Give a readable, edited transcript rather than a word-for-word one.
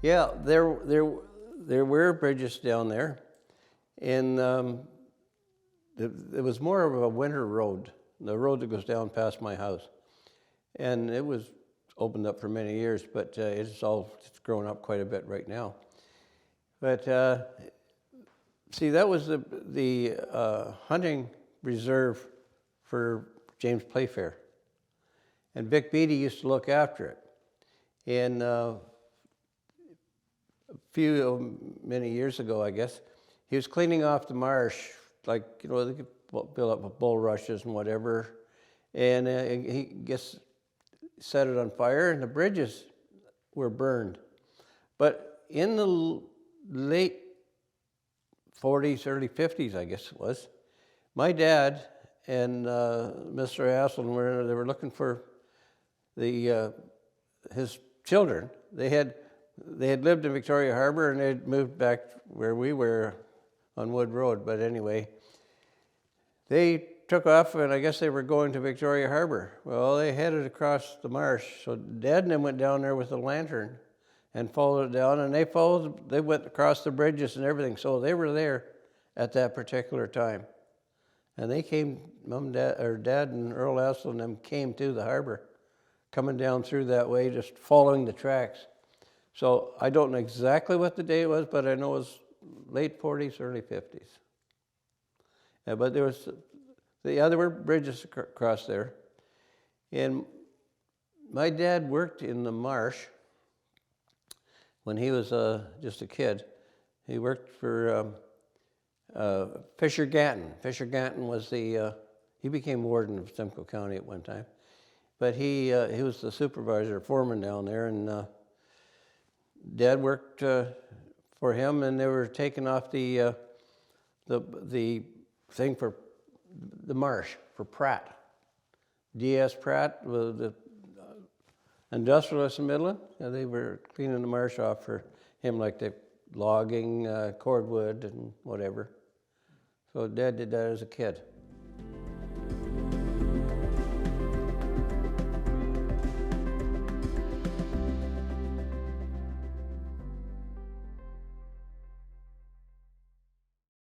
Yeah, there were bridges down there, and it was more of a winter road, the road that goes down past my house, and it was opened up for many years, but it's grown up quite a bit right now. But see, that was the hunting reserve for James Playfair, and Vic Beattie used to look after it. And many years ago, I guess, he was cleaning off the marsh, like, you know, they could build up with bulrushes and whatever, and he set it on fire, and the bridges were burned. But in the late 40s, early 50s, I guess it was, my dad and Mr. Aslan were looking for his children. They had lived in Victoria Harbor, and they'd moved back where we were on Wood Road. But anyway, they took off, and I guess they were going to Victoria Harbor. Well, they headed across the marsh. So Dad and them went down there with a lantern and followed it down, and they went across the bridges and everything. So they were there at that particular time. And they came, Dad and Earl Aslan and them came to the harbor, coming down through that way, just following the tracks. So I don't know exactly what the day was, but I know it was late 40s, early 50s. Yeah, but there were bridges across there. And my dad worked in the marsh when he was just a kid. He worked for Fisher Ganton. Fisher Ganton was he became warden of Simcoe County at one time. But he was the supervisor, foreman down there, and Dad worked for him, and they were taking off the thing for the marsh for Pratt. D.S. Pratt was the industrialist in Midland, and they were cleaning the marsh off for him, like the logging, cordwood, and whatever. So Dad did that as a kid.